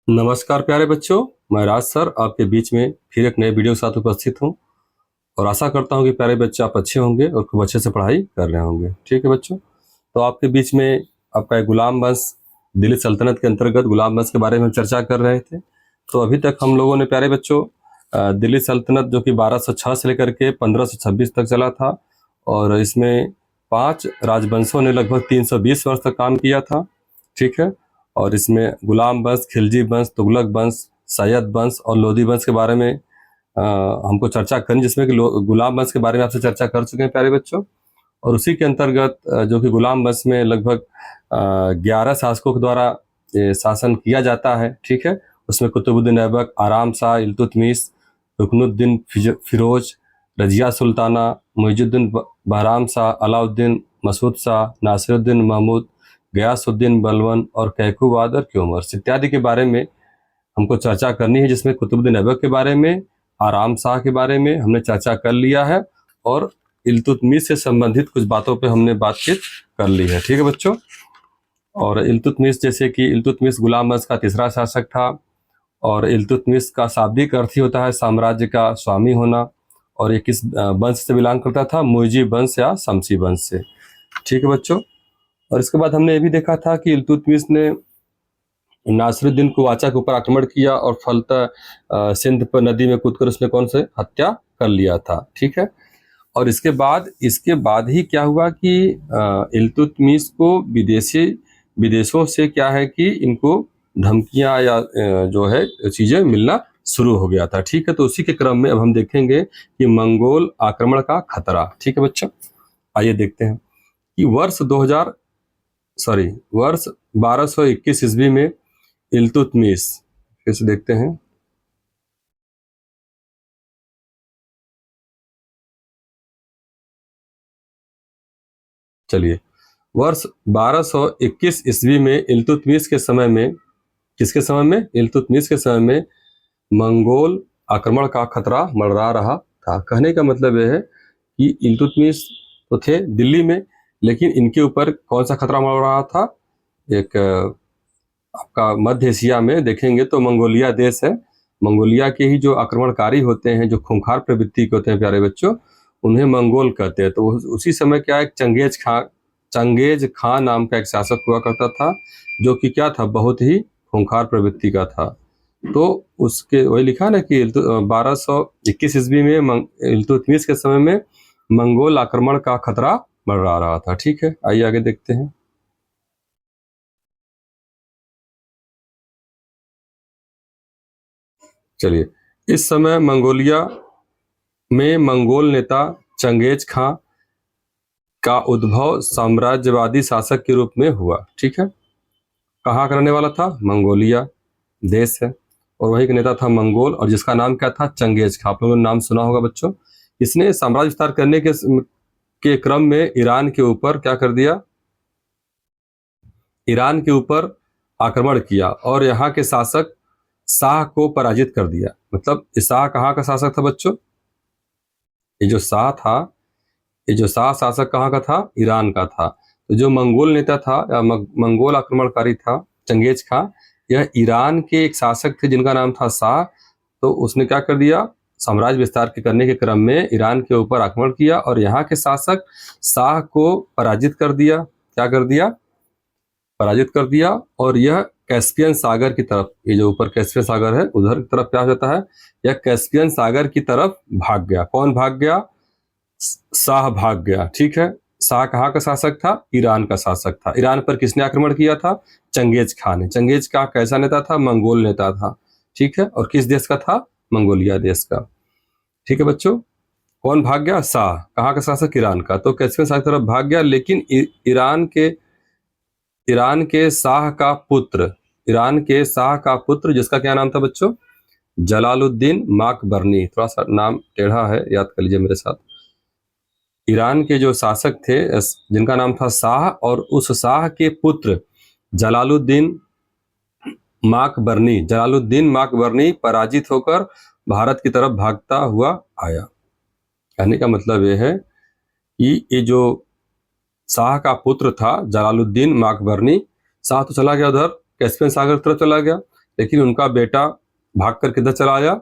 नमस्कार प्यारे बच्चों, मैं राज सर आपके बीच में फिर एक नए वीडियो के साथ उपस्थित हूं और आशा करता हूं कि प्यारे बच्चे आप अच्छे होंगे और खूब अच्छे से पढ़ाई कर रहे होंगे। ठीक है बच्चों, तो आपके बीच में आपका एक गुलाम वंश, दिल्ली सल्तनत के अंतर्गत गुलाम वंश के बारे में चर्चा कर रहे थे। तो अभी तक हम लोगों ने प्यारे बच्चों दिल्ली सल्तनत जो कि 1206 से लेकर के 1526 तक चला था और इसमें 5 राजवंशों ने लगभग 320 वर्ष तक काम किया था। ठीक है, और इसमें गुलाम वंश, खिलजी वंश, तुगलक वंश, सैयद वंश और लोधी वंश के बारे में हमको चर्चा करनी, जिसमें कि गुलाम वंश के बारे में आपसे चर्चा कर चुके हैं प्यारे बच्चों। और उसी के अंतर्गत जो कि गुलाम वंश में लगभग 11 शासकों के द्वारा शासन किया जाता है। ठीक है, उसमें कुतुबुद्दीन ऐबक, आराम शाह, इल्तुतमिश, रुकनुद्दीन फिरोज, रजिया सुल्ताना, मुइजुद्दीन बहराम शाह, अलाउद्दीन, मसूद शाह, नासिरुद्दीन महमूद, गयासुद्दीन बलबन और कैकुबाद क्यूमर्स इत्यादि के बारे में हमको चर्चा करनी है, जिसमें कुतुबुद्दीन ऐबक के बारे में, आराम शाह के बारे में हमने चर्चा कर लिया है और इल्तुतमिश से संबंधित कुछ बातों पे हमने बातचीत कर ली है। ठीक है बच्चों, और इल्तुतमिश जैसे कि इल्तुतमिश गुलाम वंश का तीसरा शासक था और इल्तुतमिश का शाब्दिक अर्थ ही होता है साम्राज्य का स्वामी होना। और ये किस वंश से बिलोंग करता था? मुइजी वंश या शमसी वंश से। ठीक है बच्चों, और इसके बाद हमने ये भी देखा था कि इल्तुतमिश ने नासिरुद्दीन कुवाचा के ऊपर आक्रमण किया और फलतः सिंध पर नदी में कूदकर उसने कौन से हत्या कर लिया था। ठीक है, और इसके बाद ही क्या हुआ कि इल्तुतमिश को विदेशों से क्या है कि इनको धमकियां या जो है चीजें मिलना शुरू हो गया था। ठीक है, तो उसी के क्रम में अब हम देखेंगे कि मंगोल आक्रमण का खतरा। ठीक है बच्चों, आइए देखते हैं कि वर्ष 1221 ईस्वी में इल्तुतमिश, फिर से देखते हैं, चलिए, वर्ष 1221 ईस्वी में इल्तुतमिश के समय में, किसके समय में? इल्तुतमिश के समय में मंगोल आक्रमण का खतरा मंडरा रहा था। कहने का मतलब यह है कि इल्तुतमिश तो थे दिल्ली में, लेकिन इनके ऊपर कौन सा खतरा मंडरा रहा था? एक आपका मध्य एशिया में देखेंगे तो मंगोलिया देश है, मंगोलिया के ही जो आक्रमणकारी होते हैं, जो खूंखार प्रवृत्ति के होते हैं प्यारे बच्चों, उन्हें मंगोल कहते हैं। तो उसी समय क्या, एक चंगेज खां नाम का एक शासक हुआ करता था, जो कि क्या था, बहुत ही खूंखार प्रवृत्ति का था। तो उसके वही लिखा ना कि 1221 ईस्वी में इल्तुतमिश के समय में मंगोल आक्रमण का खतरा मंडरा रहा था। ठीक है, आइए आगे देखते हैं। चलिए, इस समय मंगोलिया में मंगोल नेता चंगेज खां का उद्भव साम्राज्यवादी शासक के रूप में हुआ। ठीक है, कहाँ का रहने वाला था? मंगोलिया देश है, और वही का नेता था मंगोल, और जिसका नाम क्या था? चंगेज खां। आप लोगों ने नाम सुना होगा बच्चों। इसने साम्राज्य विस्तार करने के क्रम में ईरान के ऊपर क्या कर दिया? ईरान के ऊपर आक्रमण किया और यहाँ के शासक शाह को पराजित कर दिया। मतलब शाह कहाँ का शासक था बच्चों? ये जो शाह था, ये जो शाह शासक कहाँ का था? ईरान का था। तो जो मंगोल नेता था या मंगोल आक्रमणकारी था चंगेज खां, यह ईरान के एक शासक थे जिनका नाम था शाह। तो उसने क्या कर दिया? साम्राज्य विस्तार के करने के क्रम में ईरान के ऊपर आक्रमण किया और यहाँ के शासक शाह को पराजित कर दिया। क्या कर दिया? पराजित कर दिया। और यह कैस्पियन सागर की तरफ, ये जो ऊपर कैस्पियन सागर है उधर की तरफ क्या हो जाता है? यह कैस्पियन सागर की तरफ भाग गया। कौन भाग गया? शाह भाग गया। ठीक है, शाह कहाँ का शासक था? ईरान का शासक था। ईरान पर किसने आक्रमण किया था? चंगेज खां ने। चंगेज खां कैसा नेता था? मंगोल नेता था। ठीक है, और किस देश का था? मंगोलिया देश का। ठीक है बच्चों, कौन भाग गया? शाह। कहाँ का शासक? ईरान का। तो कैस्पियन सागर की तरफ भाग गया, लेकिन ईरान के शाह का पुत्र जिसका क्या नाम था बच्चों? जलालुद्दीन माकबरनी। थोड़ा सा नाम टेढ़ा है, याद कर लीजिए मेरे साथ। ईरान के जो शासक थे जिनका नाम था शाह, और उस शाह के पुत्र जलालुद्दीन माकबरनी पराजित होकर भारत की तरफ भागता हुआ आया। कहने का मतलब यह है कि ये जो शाह का पुत्र था जलालुद्दीन माकबरनी, शाह तो चला गया उधर कैस्पियन सागर की तरफ चला गया, लेकिन उनका बेटा भाग कर किधर चला आया,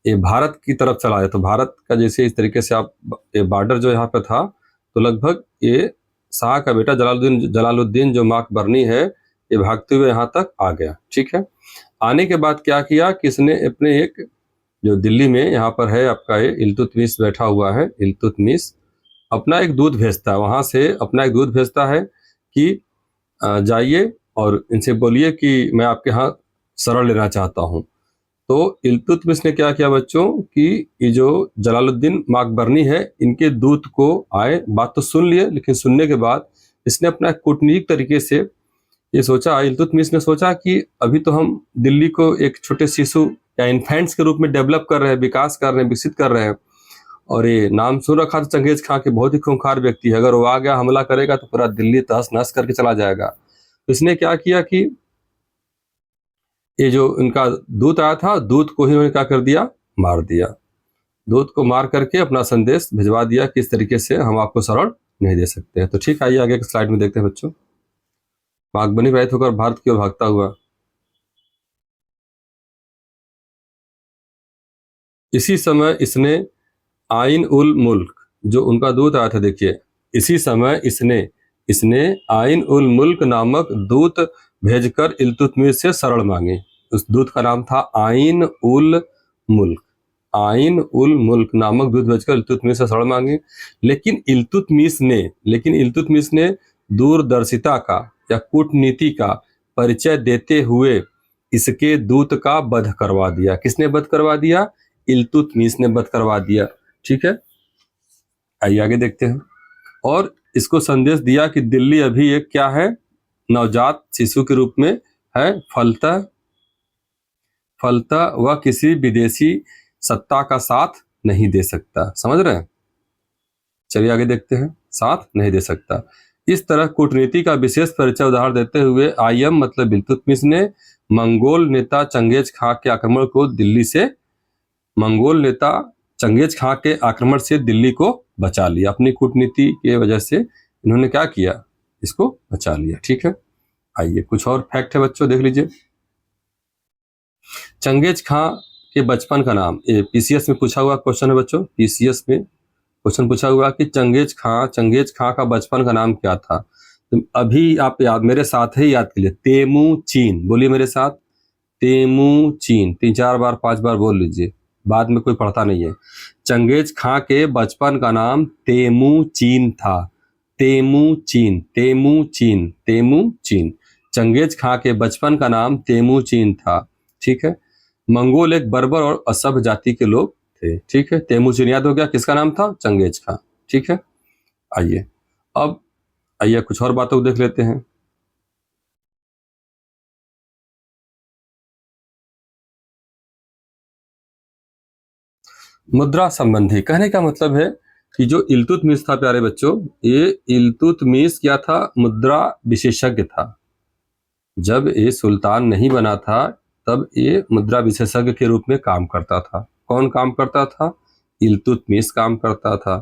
ये भारत की तरफ चला आया। तो भारत का जैसे इस तरीके से आप ये बॉर्डर जो यहाँ पे था, तो लगभग ये शाह का बेटा जलालुद्दीन जो माकबरनी है, ये भागते हुए यहाँ तक आ गया। ठीक है, आने के बाद क्या किया कि इसने अपने एक जो दिल्ली में यहाँ पर है आपका ये इल्तुतमिश बैठा हुआ है, इल्तुतमिश अपना एक दूत भेजता है, वहां से अपना एक दूत भेजता है कि जाइए और इनसे बोलिए कि मैं आपके यहाँ शरण लेना चाहता हूँ। तो इल्तुतमिश ने क्या किया बच्चों कि ये जो जलालुद्दीन माकबरनी है, इनके दूत को आए, बात तो सुन लिए, लेकिन सुनने के बाद इसने अपना कूटनीतिक तरीके से ये सोचा, इल्तुतमिश ने सोचा कि अभी तो हम दिल्ली को एक छोटे शिशु या इन्फेंट्स के रूप में डेवलप कर रहे हैं, विकास कर रहे हैं, विकसित कर रहे हैं, और ये नाम सुन रखा था चंगेज खां के, बहुत ही खूंखार व्यक्ति है, अगर वो आ गया हमला करेगा तो पूरा दिल्ली तहस नहस करके चला जाएगा। तो इसने क्या किया कि ये जो इनका दूत आया था, दूत को ही उन्होंने क्या कर दिया, मार दिया। दूत को मार करके अपना संदेश भिजवा दिया कि इस तरीके से हम आपको शरण नहीं दे सकते। तो ठीक, आइए आगे के स्लाइड में देखते हैं बच्चों। बागबनी रहित होकर भारत की ओर भागता हुआ, इसी समय इसने आइन उल मुल्क, जो उनका दूत आया था, देखिए इसी समय इसने आइन उल मुल्क नामक दूत भेजकर इल्तुतमिश से शरण मांगी। उस दूत का नाम था आइन उल मुल्क। आइन उल मुल्क नामक दूत भेजकर इल्तुतमिश से शरण मांगी, लेकिन इल्तुतमिश ने दूरदर्शिता का या कूटनीति का परिचय देते हुए इसके दूत का वध करवा दिया। किसने वध करवा दिया? इल्तुतमिश ने वध करवा दिया। ठीक है, आइए आगे देखते हैं। और इसको संदेश दिया कि दिल्ली अभी एक क्या है, नवजात शिशु के रूप में है, फलता वह किसी विदेशी सत्ता का साथ नहीं दे सकता। समझ रहे हैं? चलिए आगे देखते हैं, साथ नहीं दे सकता। इस तरह कूटनीति का विशेष परिचय उदाहरण देते हुए आईएम मतलब इल्तुतमिश ने मंगोल नेता चंगेज खां के आक्रमण को दिल्ली से दिल्ली को बचा लिया। अपनी कूटनीति के वजह से इन्होंने क्या किया, इसको बचा लिया। ठीक है, आइए कुछ और फैक्ट है बच्चों, देख लीजिए। चंगेज खां के बचपन का नाम, ये पीसीएस में पूछा हुआ क्वेश्चन है बच्चों। पीसीएस में क्वेश्चन पूछा हुआ कि चंगेज खां का बचपन का नाम क्या था। तो अभी आप याद मेरे साथ ही याद कीजिए, तेमुचीन। बोलिए मेरे साथ, तेमुचीन 3-4 बार 5 बार बोल लीजिए, बाद में कोई पढ़ता नहीं है। चंगेज खां के बचपन का नाम तेमुचीन था। तेमुचीन। चंगेज खां के बचपन का नाम तेमुचीन था। ठीक है, मंगोल एक बर्बर और असभ्य जाति के लोग थे। ठीक है, तेमुचीन याद हो गया, किसका नाम था? चंगेज खां। ठीक है, आइए अब कुछ और बातों को देख लेते हैं। मुद्रा संबंधी, कहने का मतलब है कि जो इल्तुतमिश था प्यारे बच्चों, ये इल्तुतमिश क्या था? मुद्रा विशेषज्ञ था। जब ये सुल्तान नहीं बना था तब ये मुद्रा विशेषज्ञ के रूप में काम करता था। कौन काम करता था? इल्तुतमिश काम करता था।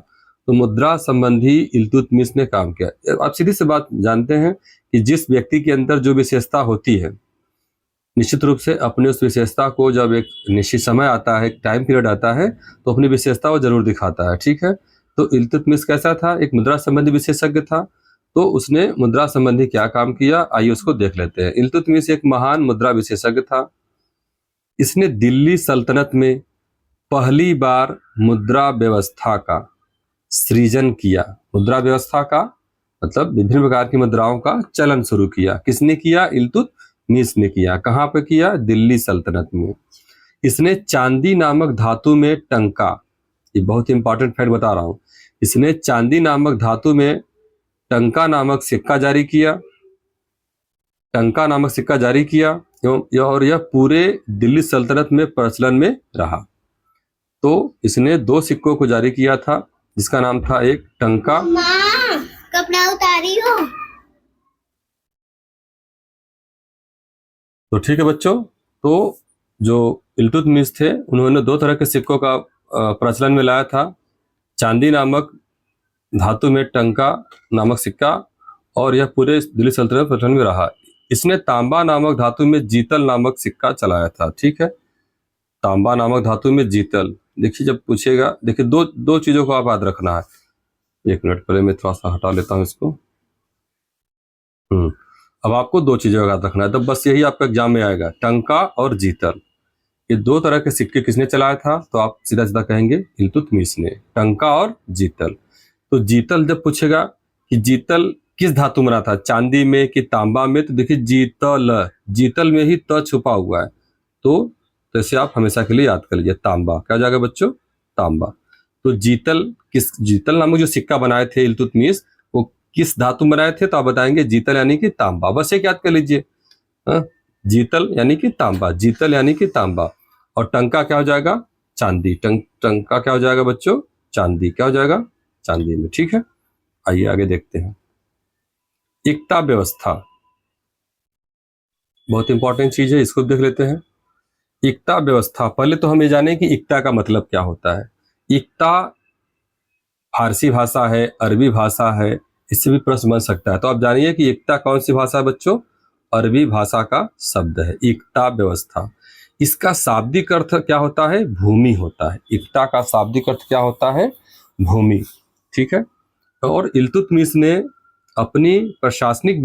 तो मुद्रा संबंधी इल्तुतमिश ने काम किया। आप सीधी सी बात जानते हैं कि जिस व्यक्ति के अंदर जो विशेषता होती है, निश्चित रूप से अपने उस विशेषता को जब एक निश्चित समय आता है, एक टाइम पीरियड आता है, तो अपनी विशेषता वो जरूर दिखाता है। ठीक है, तो इल्तुतमिश कैसा था? एक मुद्रा संबंधी विशेषज्ञ था। तो उसने मुद्रा संबंधी क्या काम किया, आइए उसको देख लेते हैं। इल्तुतमिश एक महान मुद्रा विशेषज्ञ था। इसने दिल्ली सल्तनत में पहली बार मुद्रा व्यवस्था का सृजन किया। मुद्रा व्यवस्था का मतलब विभिन्न प्रकार की मुद्राओं का चलन शुरू किया। किसने किया? इल्तुतमिश ने किया। कहाँ पे किया? दिल्ली सल्तनत में। इसने चांदी नामक धातु में टंका, ये बहुत इंपॉर्टेंट फैक्ट बता रहा हूं, इसने चांदी नामक धातु में टंका नामक सिक्का जारी किया और यह पूरे दिल्ली सल्तनत में प्रचलन में रहा। तो इसने 2 सिक्कों को जारी किया था, जिसका नाम था एक टंका। कपड़ा उतारी हो। तो ठीक है बच्चों, तो जो इल्तुतमिश थे उन्होंने 2 तरह के सिक्कों का प्रचलन में लाया था, चांदी नामक धातु में टंका नामक सिक्का, और यह पूरे दिल्ली सल्तनत प्रचलन में रहा। इसने तांबा नामक धातु में जीतल नामक सिक्का चलाया था। ठीक है, तांबा नामक धातु में जीतल। देखिए जब पूछेगा, देखिए दो चीजों को आप याद रखना है। एक मिनट, पहले मैं थोड़ा सा हटा लेता हूं इसको। अब आपको दो चीजों का याद रखना है, तो बस यही आपका एग्जाम में आएगा, टंका और जीतल। ये दो तरह के सिक्के किसने चलाया था, तो आप सीधा सीधा कहेंगे इल्तुतमिश ने, टंका और जीतल। तो जीतल जब पूछेगा कि जीतल किस धातु में बना था, चांदी में कि तांबा में, तो देखिए जीतल, जीतल में ही त छुपा हुआ है, तो इसे आप हमेशा के लिए याद कर लीजिए, तांबा। क्या हो जाएगा बच्चों, तांबा। तो जीतल नामक जो सिक्का बनाए थे इल्तुतमिश, वो किस धातु में बनाए थे, तो आप बताएंगे जीतल यानी कि तांबा। बस एक याद कर लीजिए, जीतल यानी कि तांबा, जीतल यानी कि तांबा। और टंका क्या हो जाएगा, चांदी। टंका क्या हो जाएगा बच्चों, चांदी। क्या हो जाएगा, चांदी में। ठीक है, आइए आगे देखते हैं। इक्ता व्यवस्था बहुत इंपॉर्टेंट चीज है, इसको देख लेते हैं। इक्ता व्यवस्था, पहले तो हम ये जाने कि इक्ता का मतलब क्या होता है। इक्ता फारसी भाषा है, अरबी भाषा है, इससे भी प्रश्न बन सकता है। तो आप जानिए कि इक्ता कौन सी भाषा है बच्चों, अरबी भाषा का शब्द है इक्ता व्यवस्था। इसका शाब्दिक अर्थ क्या होता है, भूमि होता है। इक्ता का शाब्दिक अर्थ क्या होता है, भूमि। ठीक है, और इल्तुतमिश ने अपनी प्रशासनिक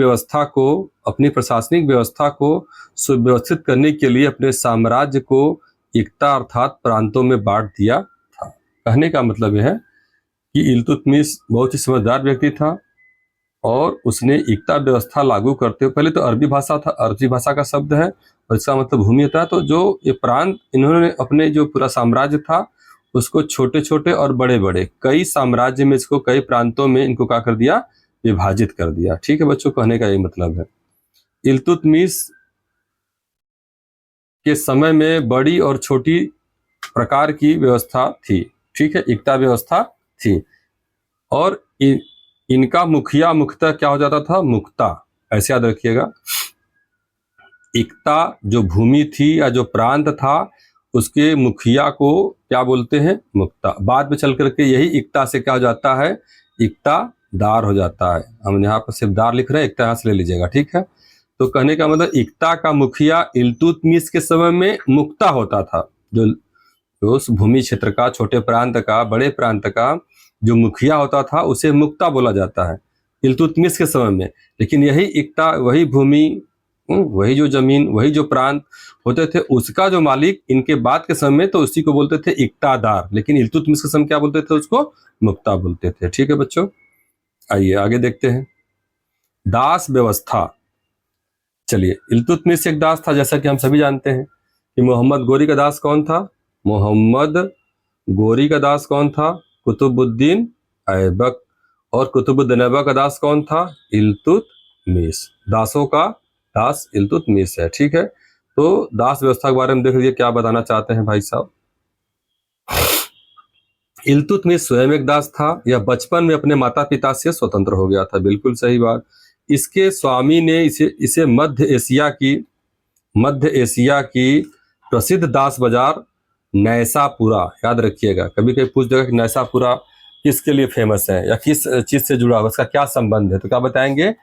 व्यवस्था को सुव्यवस्थित करने के लिए अपने साम्राज्य को इक्ता अर्थात प्रांतों में बांट दिया था। कहने का मतलब यह है कि इल्तुतमिश बहुत ही समझदार व्यक्ति था और उसने इक्ता व्यवस्था लागू करते हुए, पहले तो अरबी भाषा था, अरबी भाषा का शब्द है और इसका मतलब भूमि होता है। तो जो ये प्रांत इन्होंने अपने जो पूरा साम्राज्य था उसको छोटे छोटे और बड़े बड़े कई साम्राज्य में, इसको कई प्रांतों में इनको क्या कर दिया, विभाजित कर दिया। ठीक है बच्चों, कहने का ये मतलब है। इल्तुतमिश के समय में बड़ी और छोटी प्रकार की व्यवस्था थी। ठीक है, इक्ता व्यवस्था थी और इनका मुखिया मुख्यतः क्या हो जाता था, मुक्ता। ऐसे याद रखिएगा, इक्ता जो भूमि थी या जो प्रांत था उसके मुखिया को क्या बोलते हैं, मुक्ता। बाद में चल करके यही इक्ता से क्या हो जाता है, इक्ता दार हो जाता है। हम यहाँ पर सिर्फ दार लिख रहे हैं, इक्ता यहाँ से ले लीजिएगा। ठीक है, तो कहने का मतलब इक्ता का मुखिया इल्तुतमिश के समय में मुक्ता होता था। जो उस भूमि क्षेत्र का, छोटे प्रांत का, बड़े प्रांत का जो मुखिया होता था उसे मुक्ता बोला जाता है इल्तुतमिश के समय में। लेकिन यही इक्ता, वही भूमि, वही जो जमीन, वही जो प्रांत होते थे, उसका जो मालिक इनके बाद के समय में, तो उसी को बोलते थे इक्तादार। लेकिन इल्तुतमिश के समय क्या बोलते थे, उसको मुक्ता बोलते थे। ठीक है बच्चों, आइए आगे देखते हैं। दास व्यवस्था। चलिए, इल्तुतमिश एक दास था, जैसा कि हम सभी जानते हैं कि मोहम्मद गोरी का दास कौन था, मोहम्मद गोरी का दास कौन था, कुतुबुद्दीन ऐबक। और कुतुबुद्दीन ऐबक का दास कौन था, इल्तुतमिश। दासों का दास इल्तुतमिश है। ठीक है, तो दास व्यवस्था के बारे में देख लीजिए क्या बताना चाहते हैं भाई साहब। इल्तुतमिश स्वयं एक दास था, यह बचपन में अपने माता पिता से स्वतंत्र हो गया था। बिल्कुल सही बात। इसके स्वामी ने इसे मध्य एशिया की प्रसिद्ध दास बाजार नैसापुरा, याद रखिएगा, कभी कभी पूछ देगा कि नैसापुरा किसके लिए फेमस है या किस चीज से जुड़ा हुआ, उसका क्या संबंध है, तो क्या बताएंगे,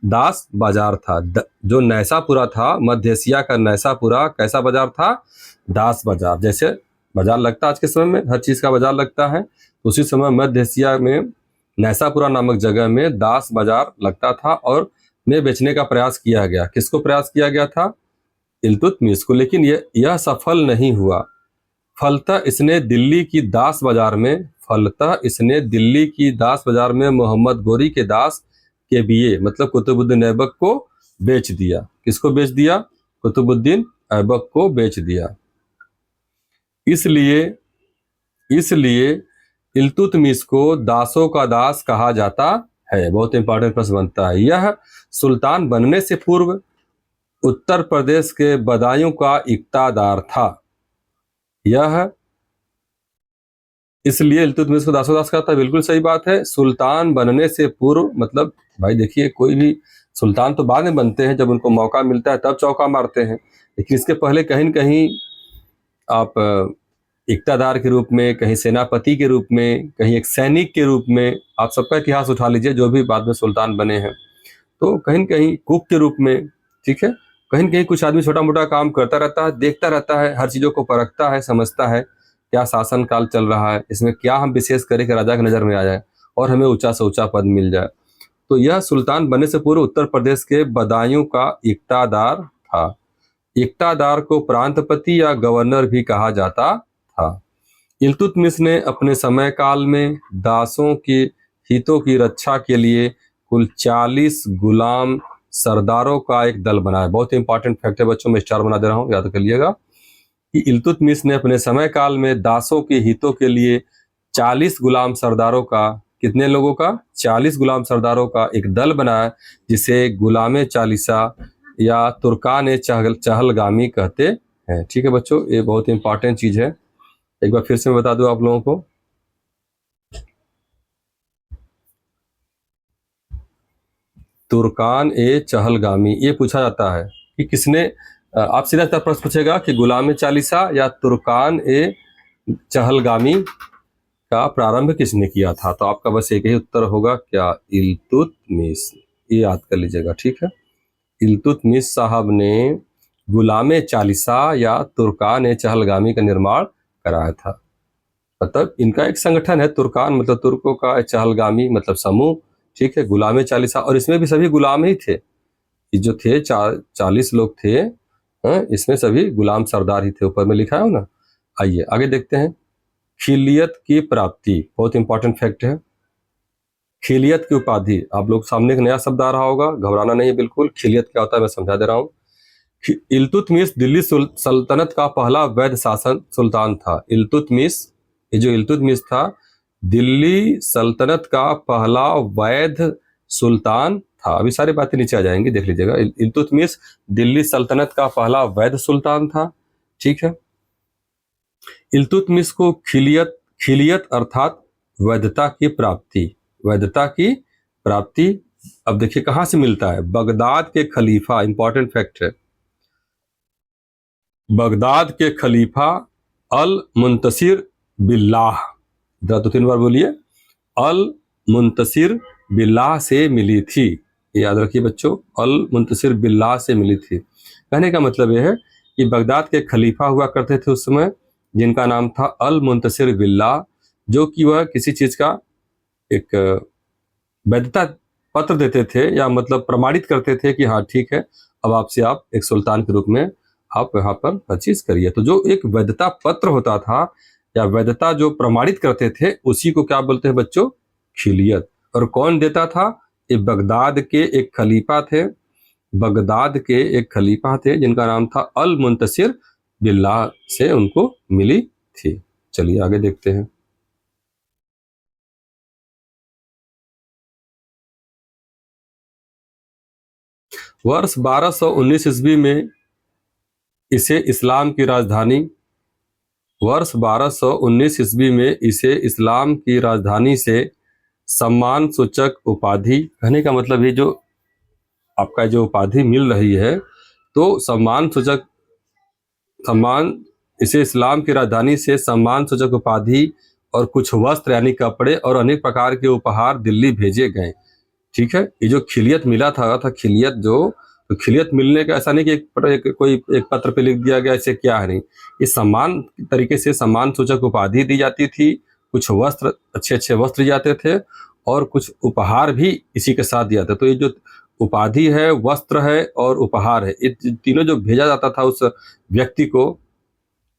दास बाजार था। जो नैसापुरा था, मध्य एशिया का नैसापुरा कैसा बाजार था, दास बाजार। जैसे बाजार लगता है आज के समय में, हर चीज का बाजार लगता है, तो उसी समय मध्य एशिया में नैसापुरा नामक जगह में दास बाजार लगता था और में बेचने का प्रयास किया गया। किसको प्रयास किया गया था, इल्तुतमिश को। लेकिन यह सफल नहीं हुआ। फलतः इसने दिल्ली की दास बाजार में मोहम्मद गोरी के दास के बीए मतलब कुतुबुद्दीन ऐबक को बेच दिया। किसको बेच दिया, कुतुबुद्दीन ऐबक को बेच दिया। इसलिए इल्तुतमिश को दासों का दास कहा जाता है। बहुत इंपॉर्टेंट प्रश्न बनता है। यह सुल्तान बनने से पूर्व उत्तर प्रदेश के बदायूं का इक्तादार था। इसलिए इल्तुतमिश को दासों दास कहता है। बिल्कुल सही बात है। सुल्तान बनने से पूर्व मतलब भाई देखिए, कोई भी सुल्तान तो बाद में बनते हैं, जब उनको मौका मिलता है तब चौका मारते हैं। लेकिन इसके पहले कहीं न कहीं आप इक्तादार के रूप में, कहीं सेनापति के रूप में, कहीं एक सैनिक के रूप में, आप सबका इतिहास उठा लीजिए जो भी बाद में सुल्तान बने हैं, तो कहीं न कहीं कुक के रूप में ठीक है। कहीं न कहीं कुछ आदमी छोटा मोटा काम करता रहता है, देखता रहता है, हर चीजों को परखता है, समझता है क्या शासन काल चल रहा है, इसमें क्या हम विशेष करें कि राजा की नजर में आ जाए और हमें ऊंचा से ऊंचा पद मिल जाए। तो यह सुल्तान बनने से पूर्व उत्तर प्रदेश के बदायूं का इक्तादार था। इक्तादार को प्रांतपति या गवर्नर भी कहा जाता था। इल्तुतमिश ने अपने समय काल में दासों के हितों की रक्षा के लिए कुल 40 गुलाम सरदारों का एक दल बनाया। बहुत इंपॉर्टेंट फैक्ट है बच्चों, मैं स्टार बना दे रहा हूँ, याद कर लिएगा कि इल्तुतमिश ने अपने समय काल में दासों के हितों के लिए 40 गुलाम सरदारों का, कितने लोगों का, 40 गुलाम सरदारों का एक दल बनाया, जिसे गुलामे चालीसा या तुर्कान चहलगामी कहते हैं। ठीक है बच्चों, ये बहुत इंपॉर्टेंट चीज है, एक बार फिर से मैं बता दूं आप लोगों को। तुर्कान ए चहलगामी, ये पूछा जाता है कि किसने, आप सीधा प्रश्न पूछेगा कि गुलाम चालीसा या तुर्कान ए चहलगामी का प्रारंभ किसने किया था, तो आपका बस एक ही उत्तर होगा, क्या, इल्तुतमिश। ये याद कर लीजिएगा, ठीक है। इल्तुतमिश साहब ने गुलाम चालीसा या तुर्कान ए चहलगामी का निर्माण कराया था। मतलब इनका एक संगठन है, तुर्कान मतलब तुर्कों का, चहलगामी मतलब समूह, ठीक है। गुलाम चालीसा, और इसमें भी सभी गुलाम ही थे, ये जो थे 40 लोग थे, इसमें सभी गुलाम सरदार ही थे, ऊपर में लिखा है ना। आइए आगे देखते हैं। खिलियत की प्राप्ति, बहुत इंपॉर्टेंट फैक्ट है। खिलियत की उपाधि, आप लोग सामने एक नया शब्द आ रहा होगा, घबराना नहीं है बिल्कुल। खिलियत क्या होता है मैं समझा दे रहा हूँ। इल्तुतमिश दिल्ली सल्तनत का पहला वैध शासन सुल्तान था। इल्तुतमिश, ये जो इल्तुतमिश था, दिल्ली सल्तनत का पहला वैध सुल्तान था। अभी सारी बातें नीचे आ जाएंगी, देख लीजिएगा। इल्तुतमिश दिल्ली सल्तनत का पहला वैध सुल्तान था, ठीक है। इल्तुतमिश को खिलियत अर्थात वैधता की प्राप्ति, वैधता की प्राप्ति, अब देखिए कहां से मिलता है, बगदाद के खलीफा, इंपॉर्टेंट फैक्ट है, बगदाद के खलीफा अल मुंतसिर बिल्लाह, इधर 2-3 बार बोलिए, अल मुंतसिर बिल्लाह से मिली थी। याद रखिए बच्चों, अल मुंतसिर बिल्लाह से मिली थी। कहने का मतलब यह है कि बगदाद के खलीफा हुआ करते थे उस समय, जिनका नाम था अल मुंतसिर बिल्लाह, जो कि वह किसी चीज का एक वैधता पत्र देते थे, या मतलब प्रमाणित करते थे कि हाँ ठीक है, अब आपसे आप एक सुल्तान के रूप में आप यहाँ पर हर चीज करिए। तो जो एक वैधता पत्र होता था या वैधता जो प्रमाणित करते थे, उसी को क्या बोलते हैं बच्चों, खिलियत। और कौन देता था, ये बगदाद के एक खलीफा थे, बगदाद के एक खलीफा थे जिनका नाम था अल मुंतसिर बिल्लाह, से उनको मिली थी। चलिए आगे देखते हैं। वर्ष 1219 ईस्वी में इसे इस्लाम की राजधानी, वर्ष 1219 ईस्वी में इसे इस्लाम की राजधानी से सम्मान सूचक उपाधि, कहने का मतलब ये जो आपका जो उपाधि मिल रही है, तो सम्मान सूचक, सम्मान, इसे इस्लाम की राजधानी से सम्मान सूचक उपाधि और कुछ वस्त्र यानी कपड़े और अनेक प्रकार के उपहार दिल्ली भेजे गए, ठीक है। ये जो खिलियत मिला था खिलियत जो, तो खिलियत मिलने का ऐसा नहीं कि कोई एक पत्र पे लिख दिया गया, ऐसे क्या है, नहीं, इस सम्मान तरीके से सम्मान सूचक उपाधि दी जाती थी, कुछ वस्त्र, अच्छे अच्छे वस्त्र जाते थे, और कुछ उपहार भी इसी के साथ दिया था। तो ये जो उपाधि है, वस्त्र है और उपहार है, ये तीनों जो भेजा जाता था उस व्यक्ति को,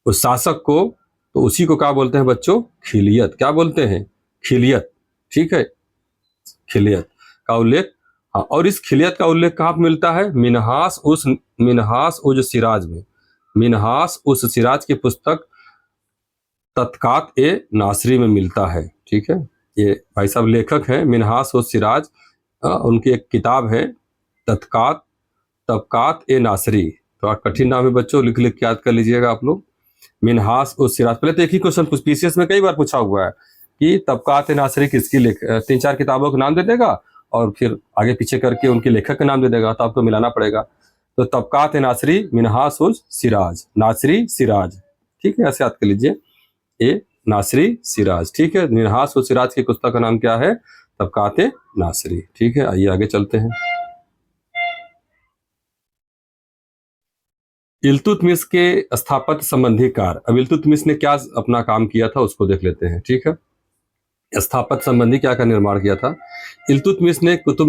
उस शासक को, तो उसी को क्या बोलते हैं बच्चों, खिलियत। क्या बोलते हैं, खिलियत, ठीक है, खिलियत का उल्लेख। हाँ, और इस खिलियत का उल्लेख कहाँ पे मिलता है, मिन्हास उज सिराज में, मिन्हास उस सिराज की पुस्तक तत्कात ए नासरी में मिलता है, ठीक है। ये भाई साहब लेखक हैं मिन्हास उज सिराज, उनकी एक किताब है तबकात ए नासरी, थोड़ा कठिन नाम है बच्चों, लिख लिख के याद कर लीजिएगा आप लोग, मिन्हास उज सिराज। पहले तो एक ही क्वेश्चन पीसीएस में कई बार पूछा हुआ है कि तबकात ए नासरी किसकी 3-4 किताबों के नाम दे देगा और फिर आगे पीछे करके उनके लेखक का नाम दे देगा, तो आपको मिलाना पड़ेगा। तो तबकात ए नासरी मिन्हास उज सिराज, नासरी सिराज, ठीक है, ऐसे याद कर लीजिए, ए नासरी सिराज, ठीक है। मिन्हास उज सिराज की पुस्तक का नाम क्या है, तबकात ए नासरी, ठीक है। आइए आगे चलते हैं। इल्तुतमिश के स्थापत्य संबंधी कार्य। अब इल्तुतमिश ने क्या अपना काम किया था उसको देख लेते हैं, ठीक है। स्थापत्य संबंधी क्या का निर्माण किया था। इल्तुतमिश ने कुतुब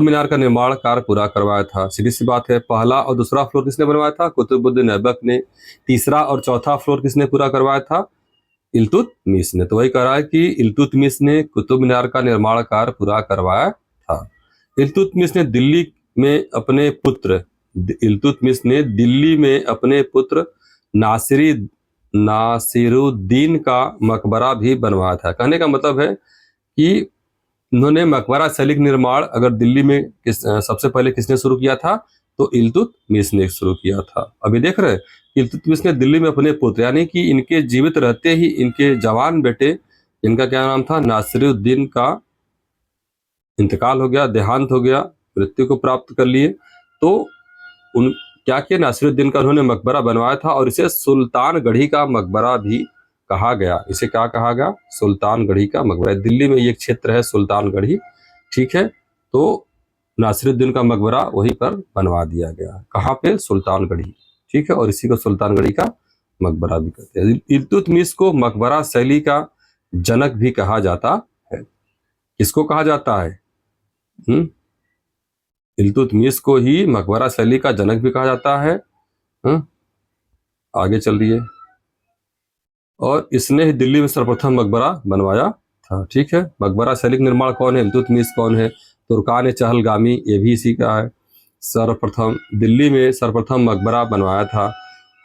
मीनार का निर्माण कार्य पूरा करवाया था। सीधी सी बात है, पहला और दूसरा फ्लोर किसने बनवाया था? कुतुबुद्दीन ऐबक ने। तीसरा और चौथा फ्लोर किसने पूरा करवाया था? इल्तुतमिश ने। तो वही कह रहा है कि इल्तुतमिश ने कुतुब मीनार का निर्माण कार्य पूरा करवाया था। इल्तुतमिश ने दिल्ली में अपने पुत्र नासिरुद्दीन का मकबरा भी बनवाया था। कहने का मतलब है कि उन्होंने मकबरा शैली का निर्माण अगर दिल्ली में सबसे पहले किसने शुरू किया था? तो इल्तुतमिश ने शुरू किया था। अभी देख रहे हैं, इल्तुतमिश ने दिल्ली में अपने पुत्र, यानी कि इनके जीवित रहते ही इनके जवान बेटे, इनका क्या नाम था? नासिरुद्दीन का इंतकाल हो गया, देहांत हो गया, मृत्यु को प्राप्त कर लिए। तो उन क्या किया? नासिरुद्दीन का उन्होंने मकबरा बनवाया था और इसे सुल्तानगढ़ी का मकबरा भी कहा गया। इसे क्या कहा गया? सुल्तानगढ़ी का मकबरा। दिल्ली में ये क्षेत्र है सुल्तानगढ़ी, ठीक है। तो नासिरुद्दीन का मकबरा वहीं पर बनवा दिया गया। कहाँ पे? सुल्तानगढ़ी, ठीक है। और इसी को सुल्तानगढ़ी का मकबरा भी कहते हैं। इल्तुतमिश को मकबरा शैली का जनक भी कहा जाता है। किसको कहा जाता है? इल्तुतमिश को ही मकबरा शैली का जनक भी कहा जाता है। आगे चल रही है। और इसने ही दिल्ली में सर्वप्रथम मकबरा बनवाया था, ठीक है। मकबरा शैली का निर्माण कौन है? इल्तुतमिश कौन है? तुर्कान चहलगामी, ये भी इसी का है। दिल्ली में सर्वप्रथम मकबरा बनवाया था।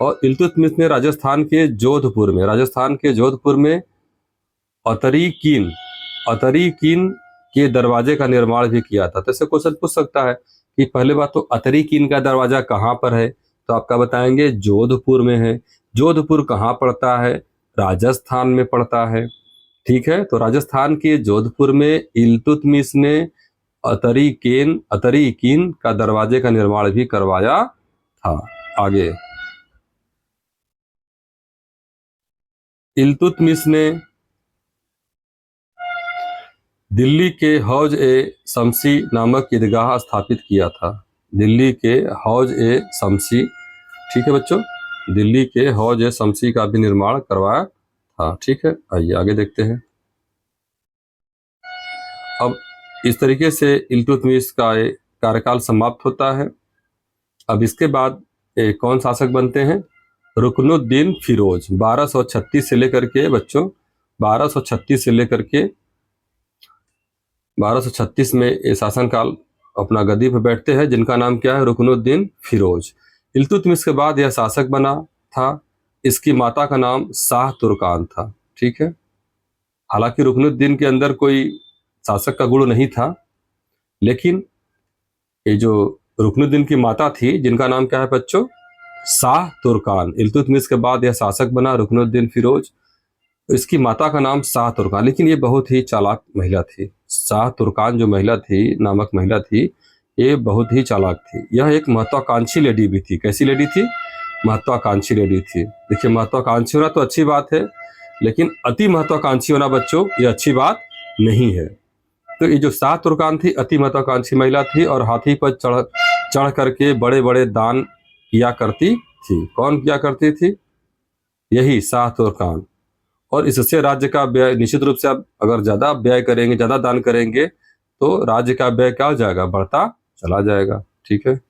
और इल्तुतमिश ने राजस्थान के जोधपुर में अतरी-कीन के दरवाजे का निर्माण भी किया था। तो ऐसे क्वेश्चन पूछ सकता है कि पहले बात तो अतरी-कीन का दरवाजा कहाँ पर है? तो आपका बताएंगे जोधपुर में है। जोधपुर कहाँ पड़ता है? राजस्थान में पड़ता है, ठीक है। तो राजस्थान के जोधपुर में इल्तुतमिश ने अतरी-कीन का दरवाजे का निर्माण भी करवाया था। आगे, इल्तुतमिश ने दिल्ली के हौज ए शमसी नामक ईदगाह स्थापित किया था। दिल्ली के हौज ए शमसी, ठीक है बच्चों, दिल्ली के हौज ए शमसी का भी निर्माण करवाया था, ठीक है। आइए आगे देखते हैं। अब इस तरीके से इल्तुतमिश का कार्यकाल समाप्त होता है। अब इसके बाद कौन शासक बनते हैं? रुकनुद्दीन फिरोज। 1236 से लेकर के बच्चों 1236 से लेकर के 1236 में ये शासनकाल अपना गद्दी पर बैठते हैं, जिनका नाम क्या है? रुकनुद्दीन फिरोज। इल्तुतमिश के बाद यह शासक बना था। इसकी माता का नाम शाह तुर्कान था, ठीक है। हालांकि रुकनुद्दीन के अंदर कोई शासक का गुण नहीं था, लेकिन ये जो रुकनुद्दीन की माता थी, जिनका नाम क्या है बच्चों? शाह तुर्कान। इल्तुतमिश के बाद यह शासक बना रुकनुद्दीन फिरोज। इसकी माता का नाम शाह तुर्कान, लेकिन ये बहुत ही चालाक महिला थी। शाह तुर्कान जो महिला थी, नामक महिला थी, ये बहुत ही चालाक थी। यह एक महत्वाकांक्षी लेडी भी थी। कैसी लेडी थी? महत्वाकांक्षी लेडी थी। देखिए, महत्वाकांक्षी होना तो अच्छी बात है, लेकिन अति महत्वाकांक्षी होना बच्चों ये अच्छी बात नहीं है। तो ये जो शाह तुर्कान थी, अति महत्वाकांक्षी महिला थी और हाथी पर चढ़ करके बड़े बड़े दान किया करती थी। कौन किया करती थी? यही शाह तुर्कान। और इससे राज्य का व्यय, निश्चित रूप से आप अगर ज्यादा व्यय करेंगे, ज्यादा दान करेंगे, तो राज्य का व्यय क्या हो जाएगा? बढ़ता चला जाएगा, ठीक है।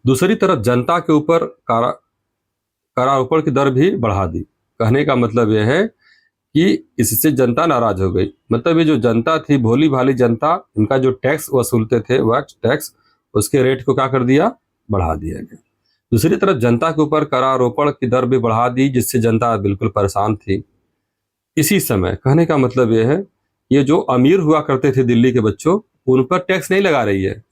दूसरी तरफ जनता के ऊपर करारोपण की दर भी बढ़ा दी। कहने का मतलब यह है कि इससे जनता नाराज हो गई। मतलब ये जो जनता थी, भोली भाली जनता, इनका जो टैक्स वसूलते थे, वह टैक्स, उसके रेट को क्या कर दिया? बढ़ा दिया गया। दूसरी तरफ जनता के ऊपर करारोपण की दर भी बढ़ा दी, जिससे जनता बिल्कुल परेशान थी। इसी समय, कहने का मतलब यह है, ये जो अमीर हुआ करते थे दिल्ली के बच्चों, उन पर टैक्स नहीं लगा रही है।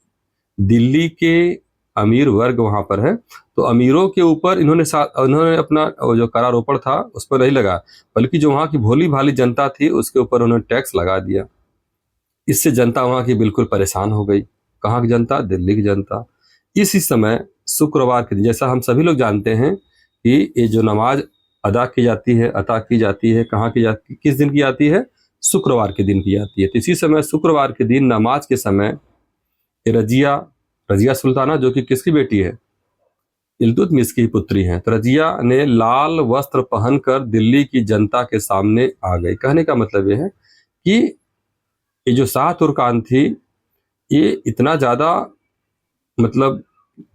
दिल्ली के अमीर वर्ग वहां पर है, तो अमीरों के ऊपर इन्होंने अपना जो करारोपण था उस पर नहीं लगा, बल्कि जो वहां की भोली भाली जनता थी उसके ऊपर उन्होंने टैक्स लगा दिया। इससे जनता वहां की बिल्कुल परेशान हो गई। कहाँ की जनता? दिल्ली की जनता। इसी समय शुक्रवार के दिन, जैसा हम सभी लोग जानते हैं कि ये जो नमाज अदा की जाती है, कहाँ की जाती, किस दिन की जाती है? शुक्रवार के दिन की जाती है। तो इसी समय शुक्रवार के दिन नमाज के समय रजिया सुल्ताना, जो कि किसकी बेटी है, इल्तुतमिश की पुत्री हैं, तो रजिया ने लाल वस्त्र पहनकर दिल्ली की जनता के सामने आ गई। कहने का मतलब ये है कि ये जो शाह तुर्कान थी, ये इतना ज्यादा मतलब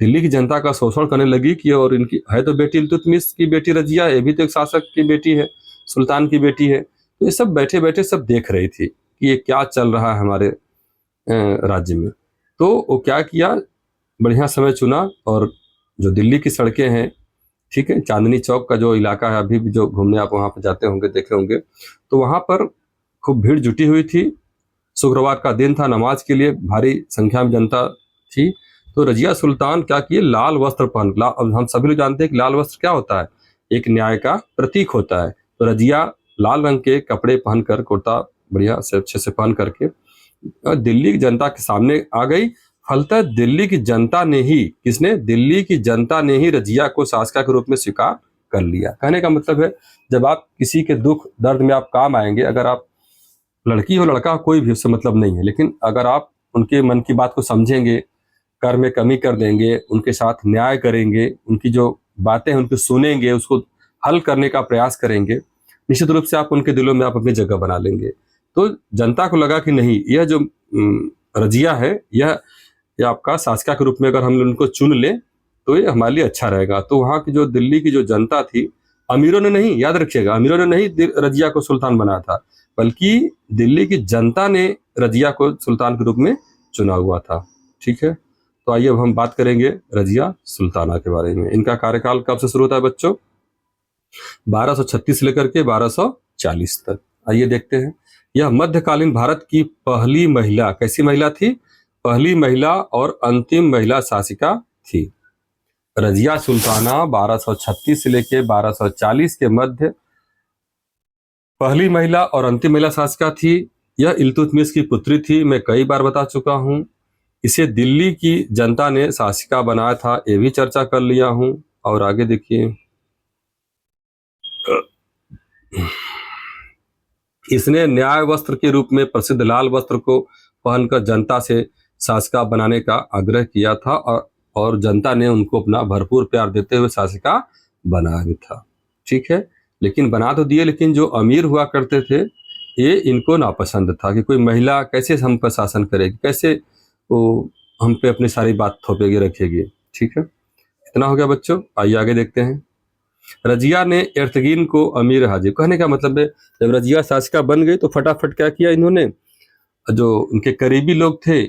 दिल्ली की जनता का शोषण करने लगी कि, और इनकी है तो बेटी इल्तुतमिश की बेटी रजिया, ये भी तो एक शासक की बेटी है, सुल्तान की बेटी है। तो ये सब बैठे बैठे सब देख रही थी कि ये क्या चल रहा है हमारे राज्य में। तो वो क्या किया, बढ़िया समय चुना, और जो दिल्ली की सड़कें हैं, ठीक है, चांदनी चौक का जो इलाका है, अभी भी जो घूमने आप वहां पर जाते होंगे, देखे होंगे, तो वहां पर खूब भीड़ जुटी हुई थी। शुक्रवार का दिन था, नमाज के लिए भारी संख्या में जनता थी। तो रजिया सुल्तान क्या किए, लाल वस्त्र पहन, अब हम सभी लोग जानते हैं कि लाल वस्त्र क्या होता है, एक न्याय का प्रतीक होता है। तो रजिया लाल रंग के कपड़े पहनकर, कुर्ता बढ़िया से अच्छे से पहन करके दिल्ली की जनता के सामने आ गई। फलतः दिल्ली की जनता ने ही, किसने, दिल्ली की जनता ने ही रजिया को शासिका के रूप में स्वीकार कर लिया। कहने का मतलब है, जब आप किसी के दुख दर्द में आप काम आएंगे, अगर आप लड़की हो लड़का, कोई भी उससे मतलब नहीं है, लेकिन अगर आप उनके मन की बात को समझेंगे, कर में कमी कर देंगे, उनके साथ न्याय करेंगे, उनकी जो बातें हैं उनको सुनेंगे, उसको हल करने का प्रयास करेंगे, निश्चित रूप से आप उनके दिलों में आप अपनी जगह बना लेंगे। तो जनता को लगा कि नहीं, यह जो रजिया है, यह आपका शासिका के रूप में अगर हम उनको चुन लें तो ये हमारे लिए अच्छा रहेगा। तो वहाँ की जो दिल्ली की जो जनता थी, अमीरों ने नहीं, याद रखिएगा, अमीरों ने नहीं रजिया को सुल्तान बनाया था, बल्कि दिल्ली की जनता ने रजिया को सुल्तान के रूप में चुना हुआ था। ठीक है, तो आइए अब हम बात करेंगे रजिया सुल्ताना के बारे में। इनका कार्यकाल कब से शुरू होता है बच्चों, 1236 से लेकर के 1240 तक। आइए देखते हैं। यह मध्यकालीन भारत की पहली महिला, कैसी महिला थी, पहली महिला और अंतिम महिला शासिका थी। रजिया सुल्ताना 1236 से लेकर 1240 के मध्य पहली महिला और अंतिम महिला शासिका थी। यह इल्तुतमिश की पुत्री थी, मैं कई बार बता चुका हूं। इसे दिल्ली की जनता ने शासिका बनाया था, ये भी चर्चा कर लिया हूं। और आगे देखिए, इसने न्याय वस्त्र के रूप में प्रसिद्ध लाल वस्त्र को पहनकर जनता से शासिका बनाने का आग्रह किया था, और जनता ने उनको अपना भरपूर प्यार देते हुए शासिका बनाया भी था। ठीक है, लेकिन बना तो दिए, लेकिन जो अमीर हुआ करते थे, ये इनको नापसंद था कि कोई महिला कैसे हम पर शासन करेगी, कैसे वो हम पे अपनी सारी बात थोपेगी रखेगी। ठीक है, इतना हो गया बच्चों। आइए आगे देखते हैं। रजिया ने एर्तगीन को अमीर हाजिब, कहने का मतलब है, जब रजिया शासिका बन गई तो फटाफट क्या किया इन्होंने, जो उनके करीबी लोग थे,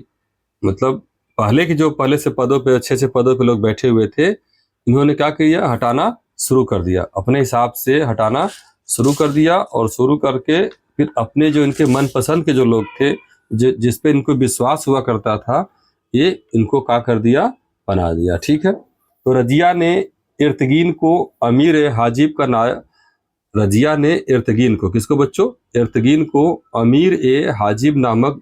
मतलब पहले के जो पहले से पदों पे, अच्छे अच्छे पदों पे लोग बैठे हुए थे, इन्होंने क्या किया, हटाना शुरू कर दिया, अपने हिसाब से हटाना शुरू कर दिया। और शुरू करके फिर अपने जो इनके मनपसंद के जो लोग थे, जिसपे इनको विश्वास हुआ करता था, ये इनको क्या कर दिया, बना दिया। ठीक है, तो रजिया ने एर्तगीन को अमीर हाजिब का नाम, रजिया ने एर्तगीन को, किसको बच्चों, एर्तगीन को अमीर ए हाजिब नामक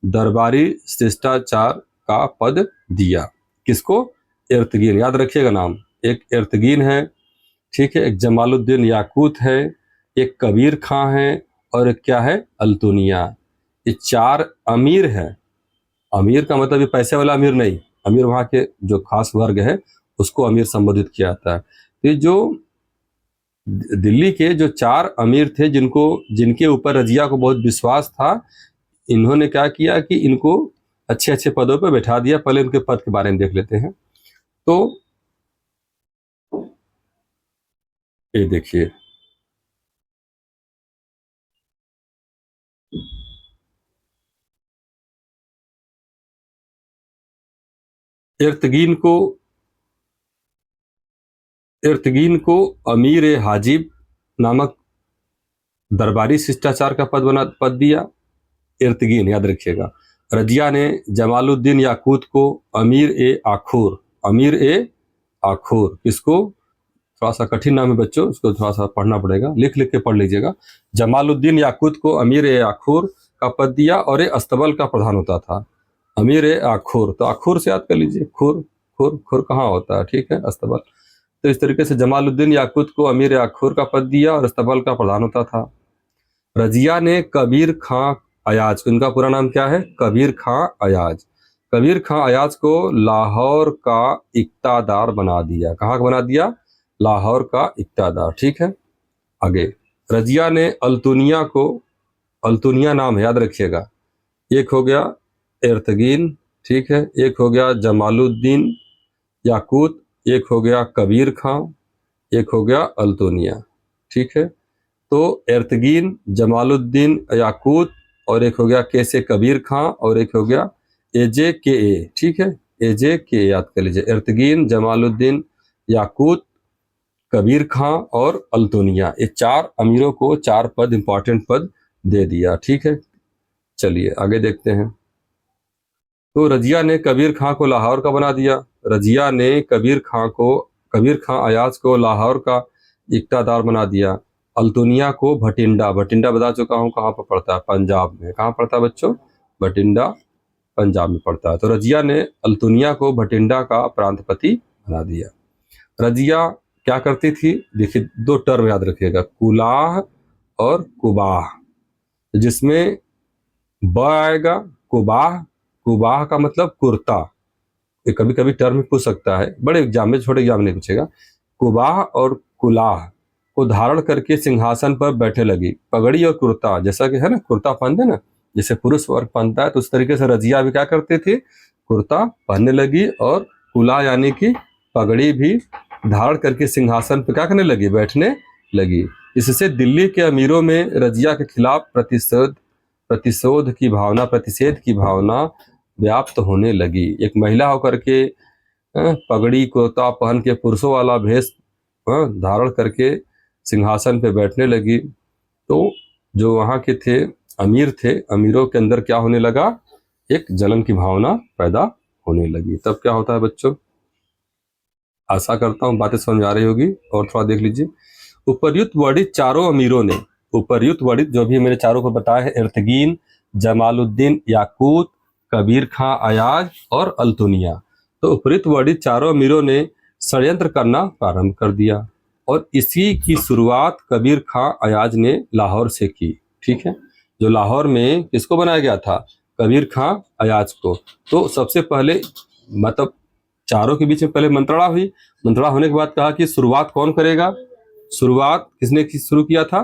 दरबारी शिष्टाचार का पद दिया। किसको, एर्तगीन, याद रखिएगा नाम, एक एर्तगीन है, ठीक है, एक जमालुद्दीन याकूत है, एक कबीर खां है, और एक क्या है, अल्तुनिया। ये चार अमीर है। अमीर का मतलब ये पैसे वाला अमीर नहीं, अमीर वहां के जो खास वर्ग है उसको अमीर संबोधित किया जाता है। तो ये जो दिल्ली के जो चार अमीर थे, जिनके ऊपर रजिया को बहुत विश्वास था, इन्होंने क्या किया कि इनको अच्छे अच्छे पदों पर बैठा दिया। पहले उनके पद के बारे में देख लेते हैं। तो ये देखिए, एर्तगीन को अमीर ए हाजिब नामक दरबारी शिष्टाचार का पद दिया, एर्तगीन, याद रखिएगा। रजिया ने जमालुद्दीन याकूत को अमीर ए आखूर, अमीर ए आखूर, इसको थोड़ा सा कठिन नाम है बच्चों, इसको थोड़ा सा पढ़ना पड़ेगा, लिख लिख के पढ़ लीजिएगा। जमालुद्दीन याकूत को अमीर ए आखूर का पद दिया, और ये अस्तबल का प्रधान होता था। अमीर ए आखूर, तो आखूर से याद कर लीजिए, खुर खुर खुर कहाँ होता है, ठीक है, अस्तबल। तो इस तरीके से जमालुद्दीन याकूत को अमीर ए आखूर का पद दिया और अस्तबल का प्रधान होता था। रजिया ने कबीर खां अयाज, इनका पूरा नाम क्या है? कबीर खां अयाज। कबीर खां अयाज को लाहौर का इक्तादार बना दिया। कहाँ का बना दिया? लाहौर का इक्तादार। ठीक है, आगे रजिया ने अल्तुनिया को, अल्तुनिया नाम है याद रखिएगा, एक हो गया एर्तगीन, ठीक है, एक हो गया जमालुद्दीन याकूत, एक हो गया कबीर खां, एक हो गया अल्तुनिया। ठीक है, तो एर्तगीन, जमालुद्दीन याकूत, और एक हो गया कैसे कबीर खां, और एक हो गया एजे के ए। ठीक है, एजे के ए याद कर लीजिए, एर्तगीन, जमालुद्दीन याकूत, कबीर खां और अल्तुनिया, ये चार अमीरों को चार पद, इंपॉर्टेंट पद दे दिया। ठीक है, चलिए आगे देखते हैं। तो रजिया ने कबीर खां को लाहौर का बना दिया। रजिया ने कबीर खां अयाज को लाहौर का इक्तादार बना दिया। अल्तुनिया को भटिंडा, भटिंडा बता चुका हूँ कहाँ पर पड़ता है? पंजाब में। कहाँ पड़ता है बच्चों? भटिंडा पंजाब में पड़ता है। तो रजिया ने अल्तुनिया को भटिंडा का प्रांतपति बना दिया। रजिया क्या करती थी? देखिए दो टर्म याद रखिएगा, कुलाह और कुबाह, जिसमें ब आएगा, कुबाह, कुबाह का मतलब कुर्ता, ये कभी कभी टर्म पूछ सकता है, बड़े एग्जाम में, छोटे एग्जाम में नहीं पूछेगा। कुबाह और कुलाह को धारण करके सिंहासन पर बैठे लगी। पगड़ी और कुर्ता, जैसा कि है ना, कुर्ता पहनते ना, जैसे पुरुष वर्ग पहनता है, तो उस तरीके से रजिया भी क्या करती थी? कुर्ता पहनने लगी, और कुला यानी कि पगड़ी भी धारण करके सिंहासन पर क्या करने लगी? बैठने लगी। इससे दिल्ली के अमीरों में रजिया के खिलाफ प्रतिशोध की भावना व्याप्त होने लगी। एक महिला होकर के पगड़ी कुर्ता पहन के पुरुषों वाला भेष धारण करके सिंहासन पे बैठने लगी, तो जो वहाँ के थे अमीर थे, अमीरों के अंदर क्या होने लगा? एक जलन की भावना पैदा होने लगी। तब क्या होता है बच्चों? आशा करता हूँ बातें समझ आ रही होगी, और थोड़ा देख लीजिए। उपर्युक्त वर्णित चारों अमीरों ने, उपर्युक्त वर्णित जो भी मेरे चारों को बताया है, एर्तगीन, जमालुद्दीन याकूत, कबीर खां अयाज और अल्तुनिया, तो उपर्युक्त वर्णित चारों अमीरों ने षड्यंत्र करना प्रारंभ कर दिया, और इसी की शुरुआत कबीर खां अयाज ने लाहौर से की। ठीक है, जो लाहौर में किसको बनाया गया था? कबीर खां अयाज को। तो सबसे पहले मतलब चारों के बीच में पहले मंत्रणा हुई। मंत्रणा होने के बाद कहा कि शुरुआत कौन करेगा? शुरुआत किसने शुरू किया था?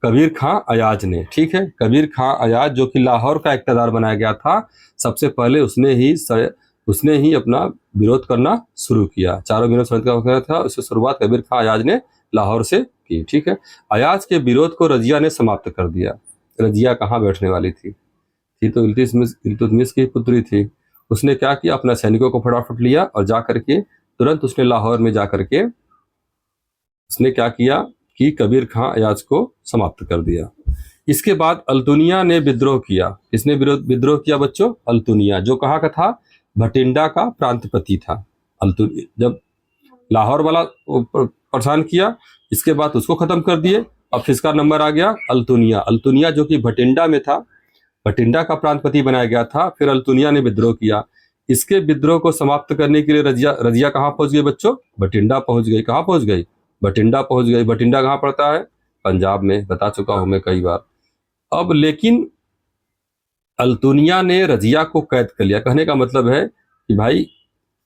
कबीर खां अयाज ने। ठीक है, कबीर खां अयाज जो कि लाहौर का इक्तदार बनाया गया था, सबसे पहले उसने ही अपना विरोध करना शुरू किया। चारों विरोध करना था, उसकी शुरुआत कबीर खां अयाज ने लाहौर से की। ठीक है, अयाज के विरोध को रजिया ने समाप्त कर दिया। रजिया कहाँ बैठने वाली थी तो इल्तुतमिश की पुत्री थी। उसने क्या किया? अपना सैनिकों को फटाफट लिया और जा करके तुरंत उसने लाहौर में जा करके उसने क्या किया कि कबीर खां अयाज को समाप्त कर दिया। इसके बाद अल्तुनिया ने विद्रोह किया। किसने विद्रोह किया बच्चों? अल्तुनिया, जो कहाँ का था? भटिंडा का प्रांतपति था। जब लाहौर वाला परेशान किया, इसके बाद उसको खत्म कर दिए। अब इसका नंबर आ गया अल्तुनिया। अल्तुनिया जो कि भटिंडा में था, भटिंडा का प्रांतपति बनाया गया था। फिर अल्तुनिया ने विद्रोह किया। इसके विद्रोह को समाप्त करने के लिए रजिया कहाँ पहुंच गई बच्चों? भटिंडा पहुंच गई। कहाँ पहुंच गई? भटिंडा पहुंच गई। भटिंडा कहाँ पड़ता है? पंजाब में, बता चुका हूं मैं कई बार। अब लेकिन अल्तुनिया ने रजिया को कैद कर लिया। कहने का मतलब है कि भाई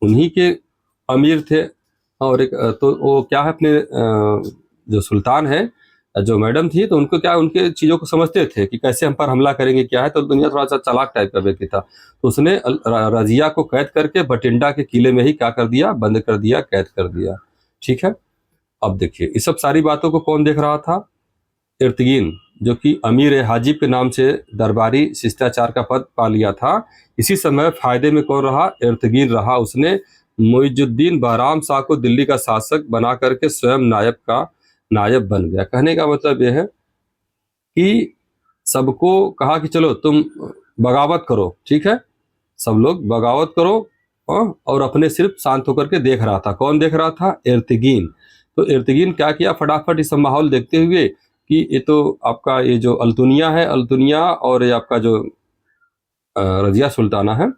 उन्हीं के अमीर थे, और एक तो वो क्या है, अपने जो सुल्तान है, जो मैडम थी, तो उनको क्या, उनके चीज़ों को समझते थे कि कैसे हम पर हमला करेंगे, क्या है। तो दुनिया थोड़ा सा चालाक टाइप का व्यक्ति था, तो उसने रजिया को कैद करके भटिंडा के किले में ही क्या कर दिया? बंद कर दिया, कैद कर दिया। ठीक है, अब देखिए इस सब सारी बातों को कौन देख रहा था? इर्तगीन, जो कि अमीर हाजिब के नाम से दरबारी शिष्टाचार का पद पा लिया था। इसी समय फायदे में कौन रहा? इर्तगीन रहा। उसने मुइजुद्दीन बहराम शाह को दिल्ली का शासक बना करके स्वयं नायब बन गया। कहने का मतलब यह है कि सबको कहा कि चलो तुम बगावत करो। ठीक है, सब लोग बगावत करो, और अपने सिर्फ शांत होकर के देख रहा था। कौन देख रहा था? इर्तगीन। तो इर्तगीन क्या किया? फटाफट इस माहौल देखते हुए कि ये तो आपका ये जो अल्तुनिया है, अल्तुनिया और ये आपका जो रजिया सुल्ताना है,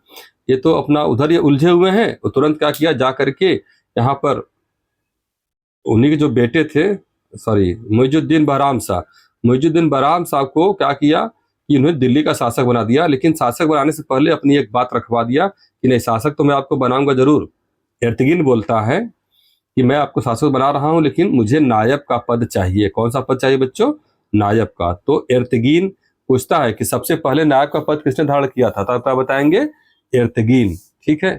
ये तो अपना उधर ये उलझे हुए हैं। तो तुरंत क्या किया? जा करके यहाँ पर उन्हीं के जो बेटे थे, मुइजुद्दीन बहराम शाह, मुइजुद्दीन बहराम साहब को क्या किया कि उन्हें दिल्ली का शासक बना दिया, लेकिन शासक बनाने से पहले अपनी एक बात रखवा दिया कि नहीं, शासक तो मैं आपको बनाऊंगा जरूर। एर्तुगरुल बोलता है कि मैं आपको शासक बना रहा हूं, लेकिन मुझे नायब का पद चाहिए। कौन सा पद चाहिए बच्चों? नायब का। तो एर्तुगरुल पूछता है कि सबसे पहले नायब का पद किसने धारण किया था? तो आप बताएंगे एर्तुगरुल। ठीक है,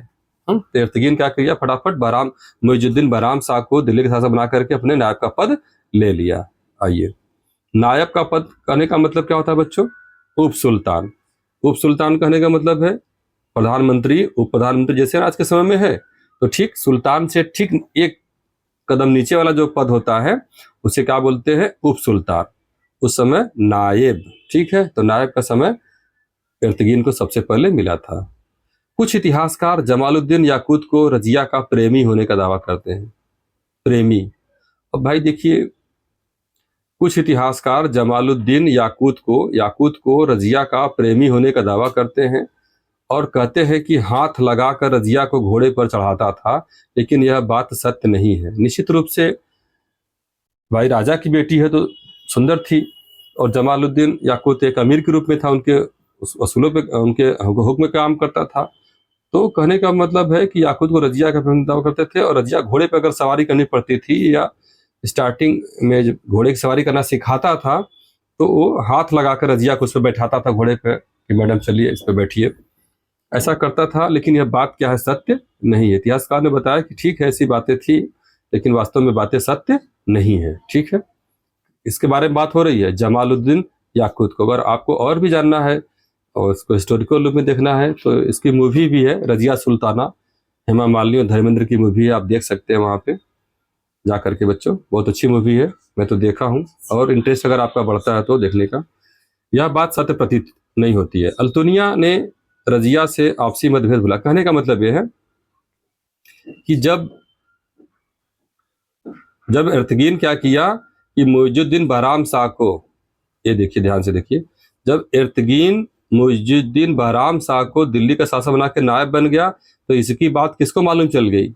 तो एर्तुगरुल क्या किया, फटाफट मुइजुद्दीन बहराम साहब को दिल्ली का शासक बना करके अपने नायब का पद ले लिया। आइए, नायब का पद कहने का मतलब क्या होता है बच्चों? उप सुल्तान। उप सुल्तान कहने का मतलब है प्रधानमंत्री, उप प्रधानमंत्री जैसे आज के समय में है। तो ठीक सुल्तान से ठीक एक कदम नीचे वाला जो पद होता है उसे क्या बोलते हैं? उप सुल्तान। उस समय नायब। ठीक है, तो नायब का समय एर्तुगरुल को सबसे पहले मिला था। कुछ इतिहासकार जमालुद्दीन याकूत को रजिया का प्रेमी होने का दावा करते हैं। प्रेमी, अब भाई देखिए, कुछ इतिहासकार जमालुद्दीन याकूत को रजिया का प्रेमी होने का दावा करते हैं और कहते हैं कि हाथ लगाकर रजिया को घोड़े पर चढ़ाता था, लेकिन यह बात सत्य नहीं है। निश्चित रूप से भाई राजा की बेटी है तो सुंदर थी, और जमालुद्दीन याकूत एक अमीर के रूप में था, उनके असूलों पे, उनके हुक्म में काम करता था। तो कहने का मतलब है कि याकूत को रजिया का प्रेम दावा करते थे, और रजिया घोड़े पर अगर सवारी करनी पड़ती थी या स्टार्टिंग में जब घोड़े की सवारी करना सिखाता था तो वो हाथ लगाकर रजिया को उस पर बैठाता था घोड़े पे कि मैडम चलिए इस पर बैठिए, ऐसा करता था। लेकिन यह बात क्या है? सत्य नहीं है। इतिहासकार ने बताया कि ठीक है, ऐसी बातें थी, लेकिन वास्तव में बातें सत्य नहीं है। ठीक है, इसके बारे में बात हो रही है जमालुद्दीन याकूत को। अगर आपको और भी जानना है और इसको हिस्टोरिकल रूप में देखना है तो इसकी मूवी भी है, रजिया सुल्ताना, हेमा मालिनी और धर्मेंद्र की मूवी है, आप देख सकते हैं वहाँ पे जा करके बच्चों। बहुत अच्छी मूवी है, मैं तो देखा हूँ, और इंटरेस्ट अगर आपका बढ़ता है तो देखने का। यह बात सत्य प्रतीत नहीं होती है। अल्तुनिया ने रजिया से आपसी मतभेद भुला। कहने का मतलब यह है कि जब एर्तुगरुल क्या किया कि मुइजुद्दीन बहराम शाह को, ये देखिए ध्यान से देखिए, जब एर्तुगरुल मुइजुद्दीन बहराम शाह को दिल्ली का शासक बना के नायब बन गया तो इसकी बात किसको मालूम चल गई?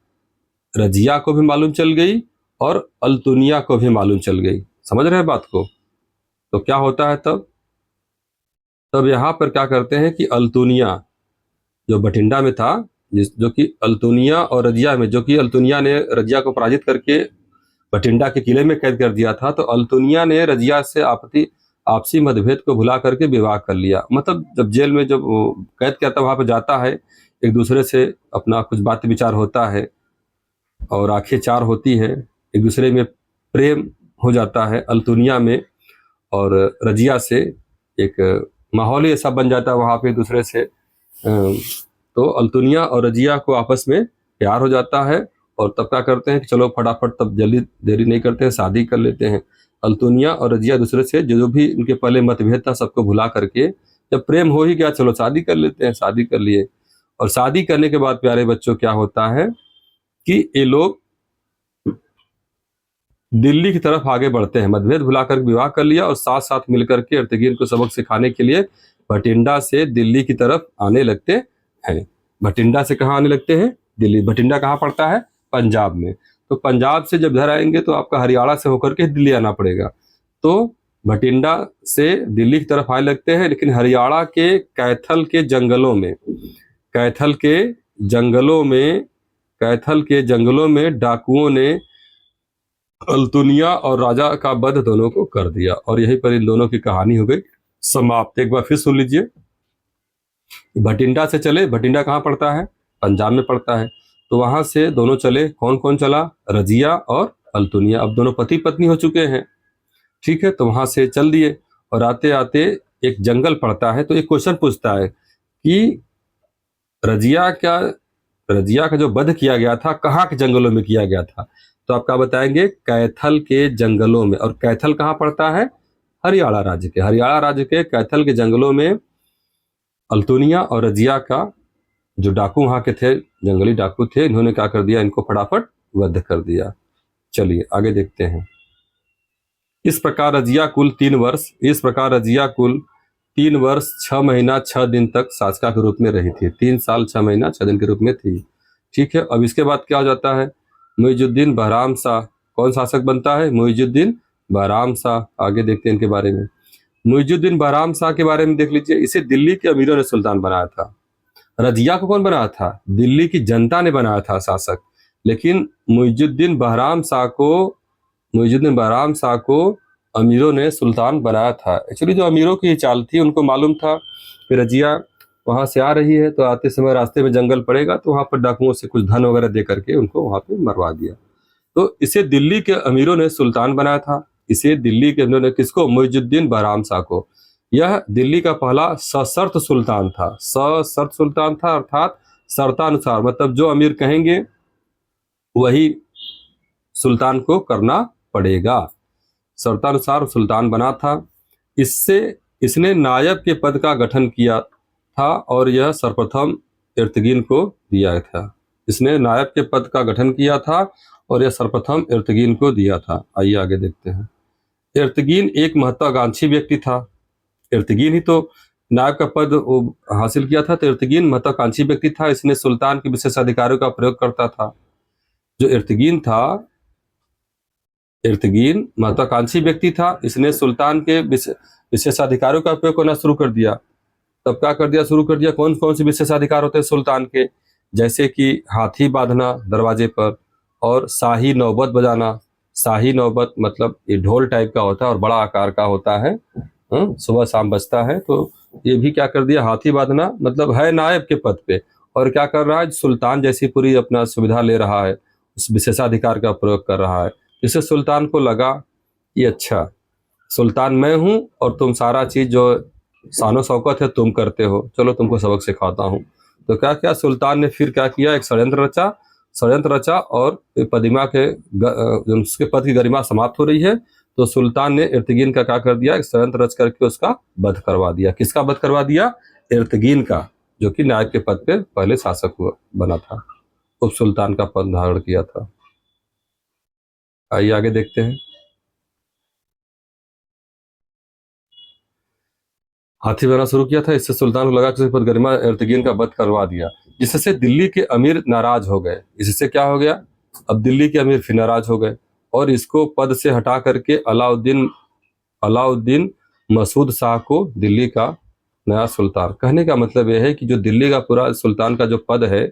रजिया को भी मालूम चल गई और अल्तुनिया को भी मालूम चल गई। समझ रहे हैं बात को? तो क्या होता है तब यहाँ पर क्या करते हैं कि अल्तुनिया जो बठिंडा में था, जो कि अल्तुनिया और रजिया में, जो कि अल्तुनिया ने रजिया को पराजित करके बठिंडा के किले में कैद कर दिया था, तो अल्तुनिया ने रजिया से आपसी मतभेद को भुला करके विवाह कर लिया। मतलब जब जेल में जब कैद किया था वहां पर जाता है, एक दूसरे से अपना कुछ बात विचार होता है और आंखें चार होती है, एक दूसरे में प्रेम हो जाता है अल्तुनिया में और रजिया से, एक माहौल ही ऐसा बन जाता है वहाँ पे दूसरे से। तो अल्तुनिया और रजिया को आपस में प्यार हो जाता है और तब क्या करते हैं कि चलो फटाफट, तब जल्दी देरी नहीं करते हैं, शादी कर लेते हैं। अल्तुनिया और रजिया दूसरे से जो भी उनके पहले मतभेद था सबको भुला करके, जब प्रेम हो ही गया चलो शादी कर लेते हैं, शादी कर लिए। और शादी करने के बाद प्यारे बच्चों क्या होता है कि ये लोग दिल्ली की तरफ आगे बढ़ते हैं। मतभेद भुलाकर विवाह कर लिया और साथ साथ मिलकर के एर्तुगरुल को सबक सिखाने के लिए बठिंडा से दिल्ली की तरफ आने लगते हैं। बठिंडा से कहाँ आने लगते हैं? दिल्ली। बठिंडा कहाँ पड़ता है? पंजाब में। तो पंजाब से जब इधर आएंगे तो आपका हरियाणा से होकर के दिल्ली आना पड़ेगा। तो बठिंडा से दिल्ली की तरफ आने लगते हैं, लेकिन हरियाणा के कैथल के जंगलों में डाकुओं ने अल्तुनिया और राजा का वध दोनों को कर दिया और यहीं पर इन दोनों की कहानी हो गई समाप्त। एक बार फिर सुन लीजिए, बठिंडा से चले, बठिंडा कहाँ पड़ता है? पंजाब में पड़ता है। तो वहां से दोनों चले, कौन कौन चला? रजिया और अल्तुनिया। अब दोनों पति पत्नी हो चुके हैं, ठीक है। तो वहां से चल दिए और आते आते एक जंगल पड़ता है। तो एक क्वेश्चन पूछता है कि रजिया का जो वध किया गया था कहाँ के जंगलों में किया गया था? तो आप क्या बताएंगे? कैथल के जंगलों में। और कैथल कहाँ पड़ता है? हरियाणा राज्य के कैथल के जंगलों में अल्तुनिया और रजिया का जो डाकू वहां के थे, जंगली डाकू थे, इन्होंने क्या कर दिया? इनको फटाफट वध कर दिया। चलिए आगे देखते हैं। इस प्रकार रजिया कुल 3 वर्ष 6 महीना 6 दिन तक शासका के रूप में रही थी। 3 साल 6 महीना 6 दिन के रूप में थी, ठीक है। अब इसके बाद क्या हो जाता है? मुइजुद्दीन बहराम शाह कौन शासक बनता है? मुइजुद्दीन बहराम शाह, आगे देखते हैं इनके बारे में। मुइजुद्दीन बहराम शाह के बारे में देख लीजिए, इसे दिल्ली के अमीरों ने सुल्तान बनाया था। रजिया को कौन बनाया था? दिल्ली की जनता ने बनाया था शासक। लेकिन मुइजुद्दीन बहराम शाह को अमीरों ने सुल्तान बनाया था। एक्चुअली जो अमीरों की चाल थी, उनको मालूम था कि रजिया वहां से आ रही है, तो आते समय रास्ते में जंगल पड़ेगा, तो वहां पर डाकुओं से कुछ धन वगैरह दे करके उनको वहां पे मरवा दिया। तो इसे दिल्ली के अमीरों ने सुल्तान बनाया था। इसे दिल्ली के अमीरों ने किसको? मुइजुद्दीन बहराम शाह को। यह दिल्ली का पहला सशर्त सुल्तान था। सशर्त सुल्तान था अर्थात शर्तानुसार, मतलब जो अमीर कहेंगे वही सुल्तान को करना पड़ेगा। शर्तानुसार सुल्तान बना था। इसने नायब के पद का गठन किया था और यह सर्वप्रथम इर्तगीन को दिया था। इसने नायब के पद का गठन किया था और यह सर्वप्रथम इर्तगीन को दिया था। आइए आगे देखते हैं। इर्तगीन एक महत्वाकांक्षी व्यक्ति था। इर्तगीन ही तो नायब का पद हासिल किया था, तो इर्तगीन महत्वाकांक्षी व्यक्ति था। इसने सुल्तान के विशेषाधिकारों का प्रयोग करता था। जो इर्तगीन था, इर्तगीन महत्वाकांक्षी व्यक्ति था। इसने सुल्तान के विशेषाधिकारों का उपयोग करना शुरू कर दिया। तब क्या कर दिया? शुरू कर दिया। कौन कौन से विशेषाधिकार होते हैं सुल्तान के? जैसे कि हाथी बांधना दरवाजे पर और शाही नौबत बजाना। शाही नौबत मतलब ये ढोल टाइप का होता है और बड़ा आकार का होता है, सुबह शाम बजता है। तो ये भी क्या कर दिया? हाथी बांधना, मतलब है नायब के पद पे और क्या कर रहा है? सुल्तान जैसी पूरी अपना सुविधा ले रहा है, उस विशेषाधिकार का प्रयोग कर रहा है। जिससे सुल्तान को लगा कि अच्छा, सुल्तान मैं हूं और तुम सारा चीज जो शानो शौकत है तुम करते हो, चलो तुमको सबक सिखाता हूं। तो क्या क्या सुल्तान ने फिर क्या किया? एक षड्यंत्र रचा और पदिमा के उसके पद की गरिमा समाप्त हो रही है, तो सुल्तान ने इर्तगीन का क्या कर दिया? एक षड्यंत्र रच करके उसका वध करवा दिया। किसका वध करवा दिया? इर्तगीन का, जो कि नायब के पद पे पहले शासक हुआ बना था, उप सुल्तान का पद धारण किया था। आइए आगे देखते हैं। हाथी बनाना शुरू किया था, इससे सुल्तान को लगा कि पद गरिमा इर्तगीन का वध करवा दिया, जिससे दिल्ली के अमीर नाराज हो गए। इससे क्या हो गया? अब दिल्ली के अमीर फिर नाराज हो गए और इसको पद से हटा करके अलाउद्दीन मसूद शाह को दिल्ली का नया सुल्तान। कहने का मतलब यह है कि जो दिल्ली का पूरा सुल्तान का जो पद है